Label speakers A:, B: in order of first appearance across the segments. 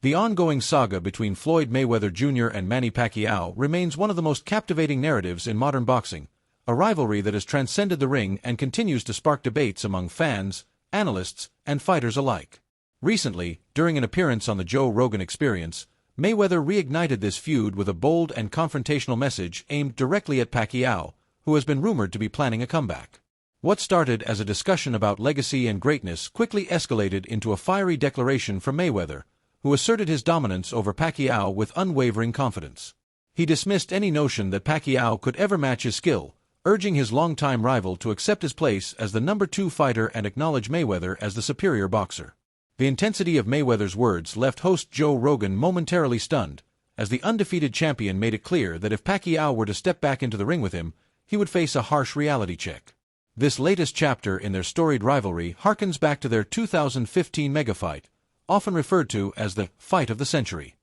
A: The ongoing saga between Floyd Mayweather Jr. and Manny Pacquiao remains one of the most captivating narratives in modern boxing, a rivalry that has transcended the ring and continues to spark debates among fans, analysts, and fighters alike. Recently, during an appearance on the Joe Rogan Experience, Mayweather reignited this feud with a bold and confrontational message aimed directly at Pacquiao, who has been rumored to be planning a comeback. What started as a discussion about legacy and greatness quickly escalated into a fiery declaration from Mayweather, who asserted his dominance over Pacquiao with unwavering confidence. He dismissed any notion that Pacquiao could ever match his skill, urging his longtime rival to accept his place as the number 2 fighter and acknowledge Mayweather as the superior boxer. The intensity of Mayweather's words left host Joe Rogan momentarily stunned, as the undefeated champion made it clear that if Pacquiao were to step back into the ring with him, he would face a harsh reality check. This latest chapter in their storied rivalry harkens back to their 2015 mega fight, often referred to as the fight of the century.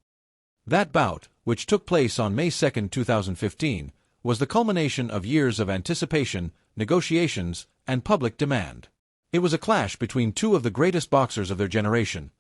A: That bout, which took place on May 2, 2015, was the culmination of years of anticipation, negotiations, and public demand. It was a clash between two of the greatest boxers of their generation,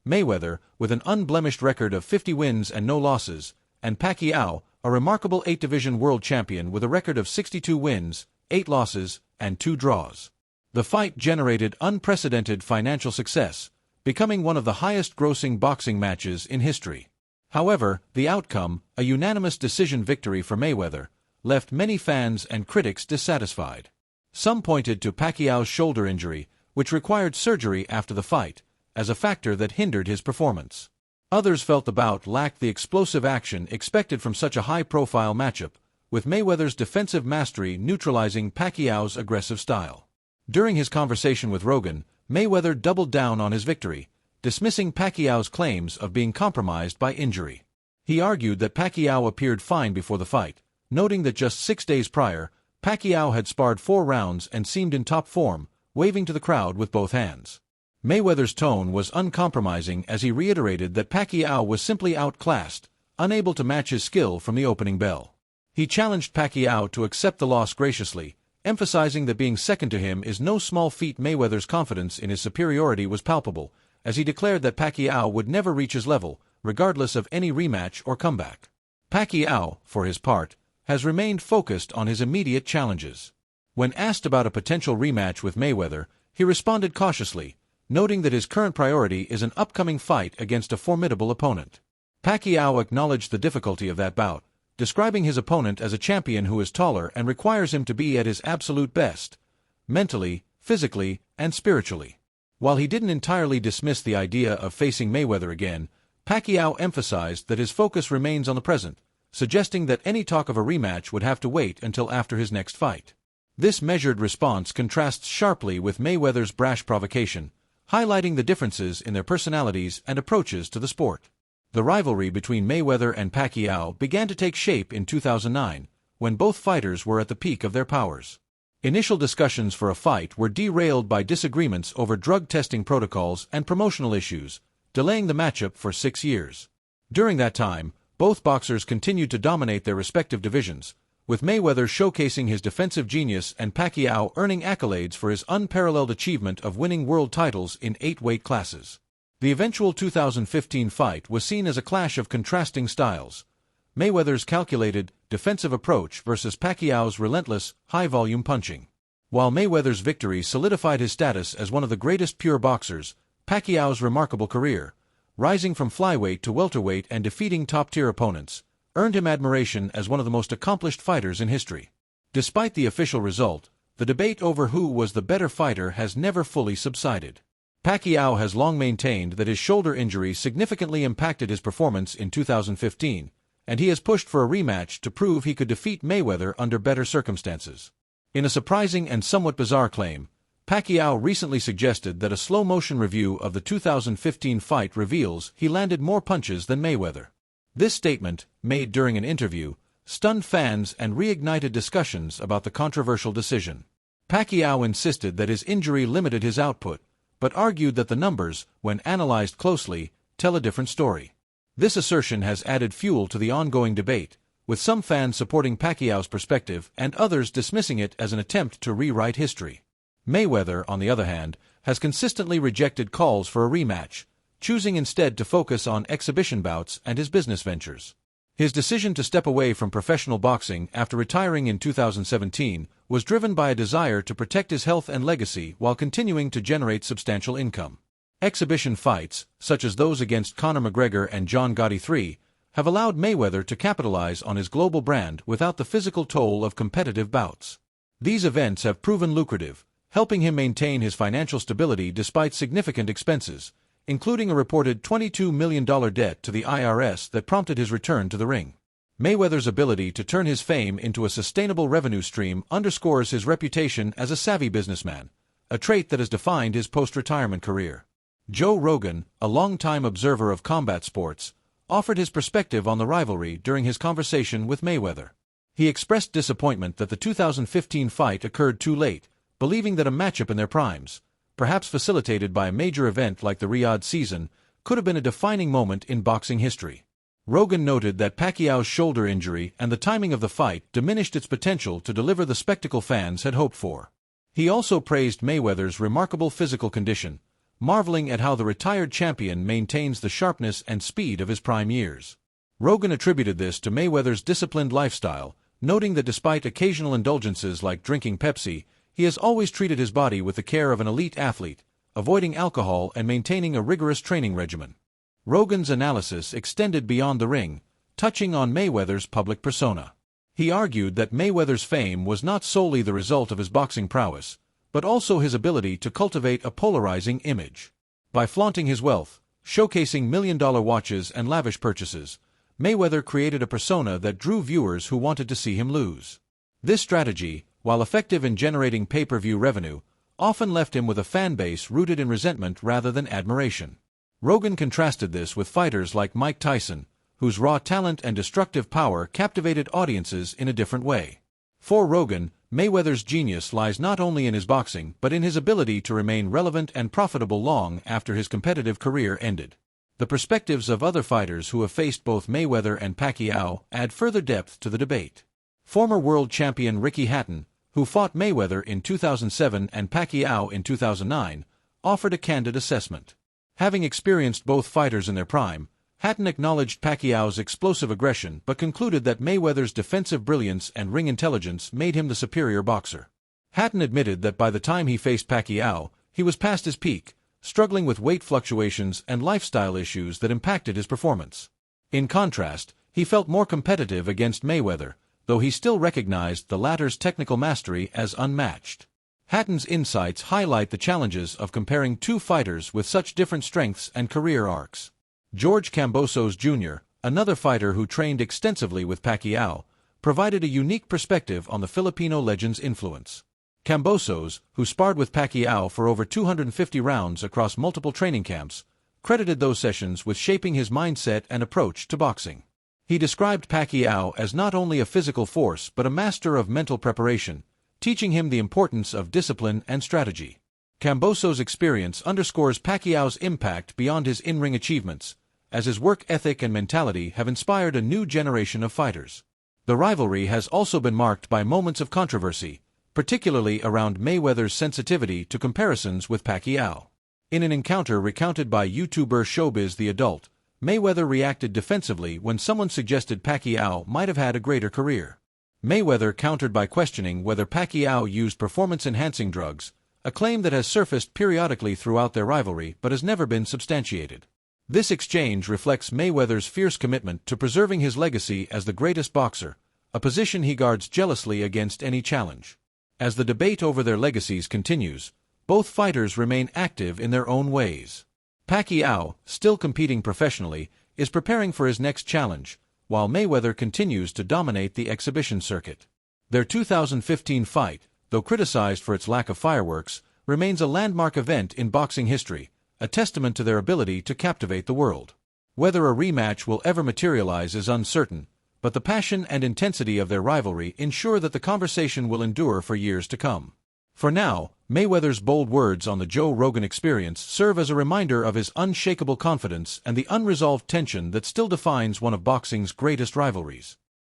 A: Mayweather, with an unblemished record of 50 wins and no losses, and Pacquiao, a remarkable 8-division world champion with a record of 62 wins, 8 losses, and 2 draws. The fight generated unprecedented financial success, becoming one of the highest-grossing boxing matches in history. However, the outcome, a unanimous decision victory for Mayweather, left many fans and critics dissatisfied. Some pointed to Pacquiao's shoulder injury, which required surgery after the fight, as a factor that hindered his performance. Others felt the bout lacked the explosive action expected from such a high-profile matchup, with Mayweather's defensive mastery neutralizing Pacquiao's aggressive style. During his conversation with Rogan, Mayweather doubled down on his victory, dismissing Pacquiao's claims of being compromised by injury. He argued that Pacquiao appeared fine before the fight, noting that just 6 days prior, Pacquiao had sparred 4 rounds and seemed in top form, waving to the crowd with both hands. Mayweather's tone was uncompromising as he reiterated that Pacquiao was simply outclassed, unable to match his skill from the opening bell. He challenged Pacquiao to accept the loss graciously, emphasizing that being second to him is no small feat. Mayweather's confidence in his superiority was palpable, as he declared that Pacquiao would never reach his level, regardless of any rematch or comeback. Pacquiao, for his part, has remained focused on his immediate challenges. When asked about a potential rematch with Mayweather, he responded cautiously, noting that his current priority is an upcoming fight against a formidable opponent. Pacquiao acknowledged the difficulty of that bout, describing his opponent as a champion who is taller and requires him to be at his absolute best, mentally, physically, and spiritually. While he didn't entirely dismiss the idea of facing Mayweather again, Pacquiao emphasized that his focus remains on the present, suggesting that any talk of a rematch would have to wait until after his next fight. This measured response contrasts sharply with Mayweather's brash provocation, highlighting the differences in their personalities and approaches to the sport. The rivalry between Mayweather and Pacquiao began to take shape in 2009, when both fighters were at the peak of their powers. Initial discussions for a fight were derailed by disagreements over drug testing protocols and promotional issues, delaying the matchup for 6 years. During that time, both boxers continued to dominate their respective divisions, with Mayweather showcasing his defensive genius and Pacquiao earning accolades for his unparalleled achievement of winning world titles in 8 weight classes. The eventual 2015 fight was seen as a clash of contrasting styles, Mayweather's calculated, defensive approach versus Pacquiao's relentless, high-volume punching. While Mayweather's victory solidified his status as one of the greatest pure boxers, Pacquiao's remarkable career, rising from flyweight to welterweight and defeating top-tier opponents, earned him admiration as one of the most accomplished fighters in history. Despite the official result, the debate over who was the better fighter has never fully subsided. Pacquiao has long maintained that his shoulder injury significantly impacted his performance in 2015, and he has pushed for a rematch to prove he could defeat Mayweather under better circumstances. In a surprising and somewhat bizarre claim, Pacquiao recently suggested that a slow-motion review of the 2015 fight reveals he landed more punches than Mayweather. This statement, made during an interview, stunned fans and reignited discussions about the controversial decision. Pacquiao insisted that his injury limited his output, but argued that the numbers, when analyzed closely, tell a different story. This assertion has added fuel to the ongoing debate, with some fans supporting Pacquiao's perspective and others dismissing it as an attempt to rewrite history. Mayweather, on the other hand, has consistently rejected calls for a rematch, choosing instead to focus on exhibition bouts and his business ventures. His decision to step away from professional boxing after retiring in 2017 was driven by a desire to protect his health and legacy while continuing to generate substantial income. Exhibition fights, such as those against Conor McGregor and John Gotti III, have allowed Mayweather to capitalize on his global brand without the physical toll of competitive bouts. These events have proven lucrative, helping him maintain his financial stability despite significant expenses, including a reported $22 million debt to the IRS that prompted his return to the ring. Mayweather's ability to turn his fame into a sustainable revenue stream underscores his reputation as a savvy businessman, a trait that has defined his post-retirement career. Joe Rogan, a longtime observer of combat sports, offered his perspective on the rivalry during his conversation with Mayweather. He expressed disappointment that the 2015 fight occurred too late, believing that a matchup in their primes, perhaps facilitated by a major event like the Riyadh season, could have been a defining moment in boxing history. Rogan noted that Pacquiao's shoulder injury and the timing of the fight diminished its potential to deliver the spectacle fans had hoped for. He also praised Mayweather's remarkable physical condition, marveling at how the retired champion maintains the sharpness and speed of his prime years. Rogan attributed this to Mayweather's disciplined lifestyle, noting that despite occasional indulgences like drinking Pepsi, he has always treated his body with the care of an elite athlete, avoiding alcohol and maintaining a rigorous training regimen. Rogan's analysis extended beyond the ring, touching on Mayweather's public persona. He argued that Mayweather's fame was not solely the result of his boxing prowess, but also his ability to cultivate a polarizing image. By flaunting his wealth, showcasing million-dollar watches and lavish purchases, Mayweather created a persona that drew viewers who wanted to see him lose. This strategy, while effective in generating pay-per-view revenue, often left him with a fan base rooted in resentment rather than admiration. Rogan contrasted this with fighters like Mike Tyson, whose raw talent and destructive power captivated audiences in a different way. For Rogan, Mayweather's genius lies not only in his boxing but in his ability to remain relevant and profitable long after his competitive career ended. The perspectives of other fighters who have faced both Mayweather and Pacquiao add further depth to the debate. Former world champion Ricky Hatton, who fought Mayweather in 2007 and Pacquiao in 2009, offered a candid assessment. Having experienced both fighters in their prime, Hatton acknowledged Pacquiao's explosive aggression but concluded that Mayweather's defensive brilliance and ring intelligence made him the superior boxer. Hatton admitted that by the time he faced Pacquiao, he was past his peak, struggling with weight fluctuations and lifestyle issues that impacted his performance. In contrast, he felt more competitive against Mayweather, though he still recognized the latter's technical mastery as unmatched. Hatton's insights highlight the challenges of comparing two fighters with such different strengths and career arcs. George Kambosos Jr., another fighter who trained extensively with Pacquiao, provided a unique perspective on the Filipino legend's influence. Kambosos, who sparred with Pacquiao for over 250 rounds across multiple training camps, credited those sessions with shaping his mindset and approach to boxing. He described Pacquiao as not only a physical force but a master of mental preparation, teaching him the importance of discipline and strategy. Kambosos' experience underscores Pacquiao's impact beyond his in-ring achievements, as his work ethic and mentality have inspired a new generation of fighters. The rivalry has also been marked by moments of controversy, particularly around Mayweather's sensitivity to comparisons with Pacquiao. In an encounter recounted by YouTuber Showbiz the Adult, Mayweather reacted defensively when someone suggested Pacquiao might have had a greater career. Mayweather countered by questioning whether Pacquiao used performance-enhancing drugs, a claim that has surfaced periodically throughout their rivalry but has never been substantiated. This exchange reflects Mayweather's fierce commitment to preserving his legacy as the greatest boxer, a position he guards jealously against any challenge. As the debate over their legacies continues, both fighters remain active in their own ways. Pacquiao, still competing professionally, is preparing for his next challenge, while Mayweather continues to dominate the exhibition circuit. Their 2015 fight, though criticized for its lack of fireworks, remains a landmark event in boxing history, a testament to their ability to captivate the world. Whether a rematch will ever materialize is uncertain, but the passion and intensity of their rivalry ensure that the conversation will endure for years to come. For now, Mayweather's bold words on the Joe Rogan Experience serve as a reminder of his unshakable confidence and the unresolved tension that still defines one of boxing's greatest rivalries.